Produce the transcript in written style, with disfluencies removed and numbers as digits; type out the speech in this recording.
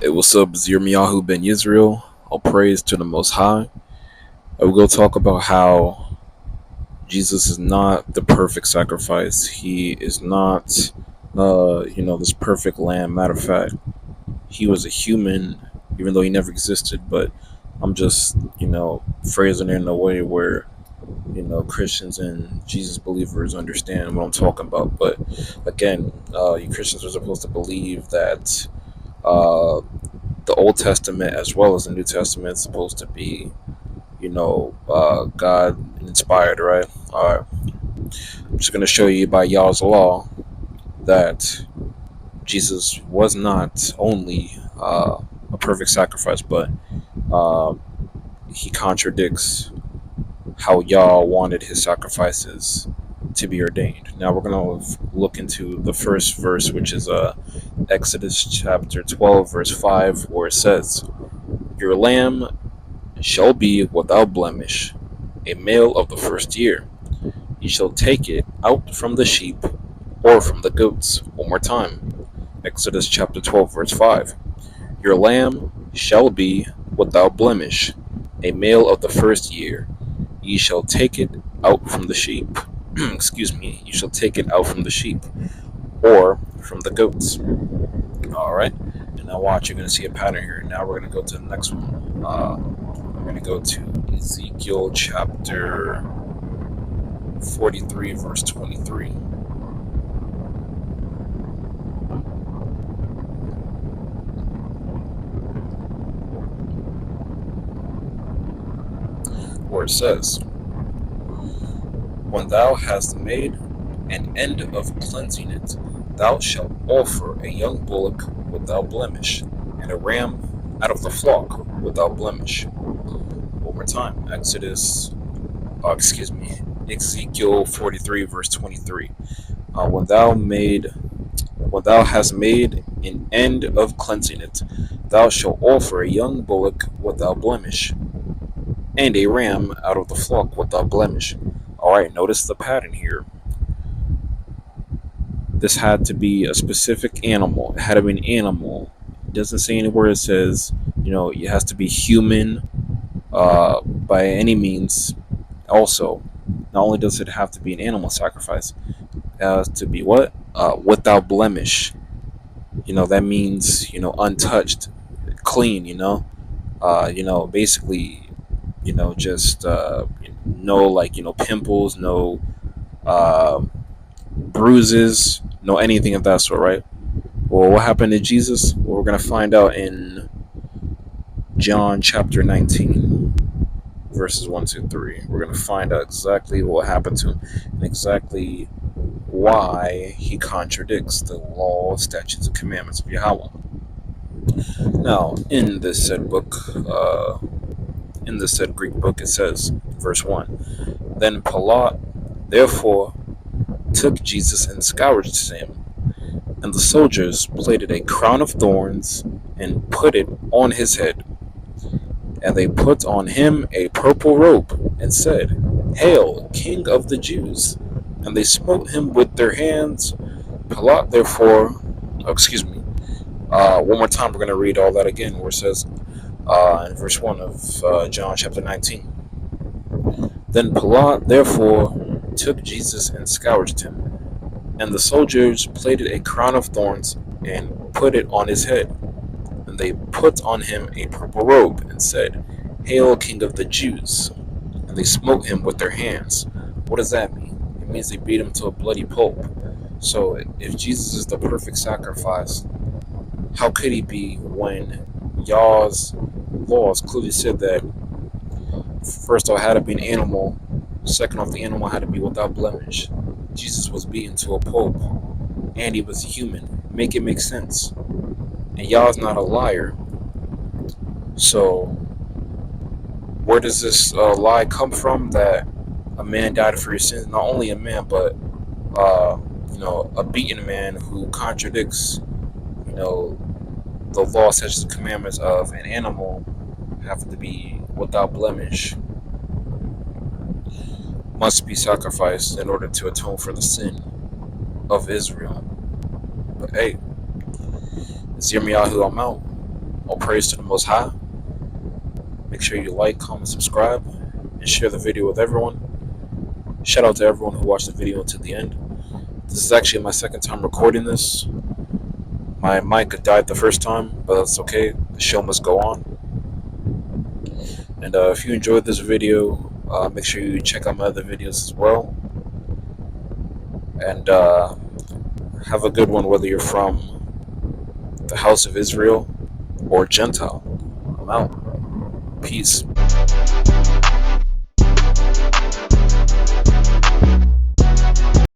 Hey, what's up? It's Yirmiyahu ben Yisrael. All praise to the Most High. I will go talk about how Jesus is not the perfect sacrifice. He is not, this perfect lamb. Matter of fact, he was a human, even though he never existed. But I'm just, phrasing it in a way where, Christians and Jesus believers understand what I'm talking about. But again, you Christians are supposed to believe that. Uh, the Old Testament as well as the New Testament is supposed to be, God inspired, right? All right. I'm just going to show you by Yah's law that Jesus was not only a perfect sacrifice, but uh, he contradicts how Yah wanted his sacrifices to be ordained. Now we're going to look into the first verse, which is Exodus chapter 12, verse 5, where it says, "Your lamb shall be without blemish, a male of the first year. Ye shall take it out from the sheep or from the goats." One more time. Exodus chapter 12, verse 5. Your lamb shall be without blemish, a male of the first year. Ye shall take it out from the sheep. Excuse me. You shall take it out from the sheep or from the goats. All right. And now watch. You're going to see a pattern here. Now we're going to go to the next one. We're going to go to Ezekiel chapter 43, verse 23. Where it says, "When thou hast made an end of cleansing it, thou shalt offer a young bullock without blemish, and a ram out of the flock without blemish." One more time. Ezekiel 43, verse 23. When thou hast made an end of cleansing it, thou shalt offer a young bullock without blemish, and a ram out of the flock without blemish. Alright, notice the pattern here. This had to be a specific animal. It had to be an animal. It doesn't say anywhere it says, it has to be human by any means. Also, not only does it have to be an animal sacrifice, it has to be what? Without blemish. That means, untouched, clean, basically, just no, like, pimples, no bruises, no anything of that sort, right? Well, what happened to Jesus? Well, we're going to find out in John chapter 19, verses 1, 2, 3. We're going to find out exactly what happened to him and exactly why he contradicts the law, statutes, and commandments of Yahweh. Now, in this said book, in this said Greek book, it says, verse 1, "Then Pilate therefore took Jesus and scourged him, and the soldiers plaited a crown of thorns and put it on his head. And they put on him a purple robe and said, Hail, King of the Jews! And they smote him with their hands. Pilate therefore, one more time, we're going to read all that again, where it says in verse 1 of John chapter 19. Then Pilate therefore took Jesus and scourged him, and the soldiers plaited a crown of thorns and put it on his head. And they put on him a purple robe and said, Hail, King of the Jews! And they smote him with their hands. What does that mean? It means they beat him to a bloody pulp. So if Jesus is the perfect sacrifice, how could he be when Yah's laws clearly said that first off, it had to be an animal, second off, the animal had to be without blemish. Jesus was beaten to a pulp, and he was human. Make it make sense. And Yah's not a liar. So where does this lie come from that a man died for your sins? Not only a man, but a beaten man who contradicts, the law, such as the commandments of an animal, have to be without blemish, must be sacrificed in order to atone for the sin of Israel. But hey, it's Yirmiyahu, I'm out. All praise to the Most High. Make sure you like, comment, subscribe, and share the video with everyone. Shout out to everyone who watched the video until the end. This is actually my second time recording this. My mic died the first time, but that's okay. The show must go on. And if you enjoyed this video, make sure you check out my other videos as well. And have a good one, whether you're from the house of Israel or Gentile. I'm out. Peace.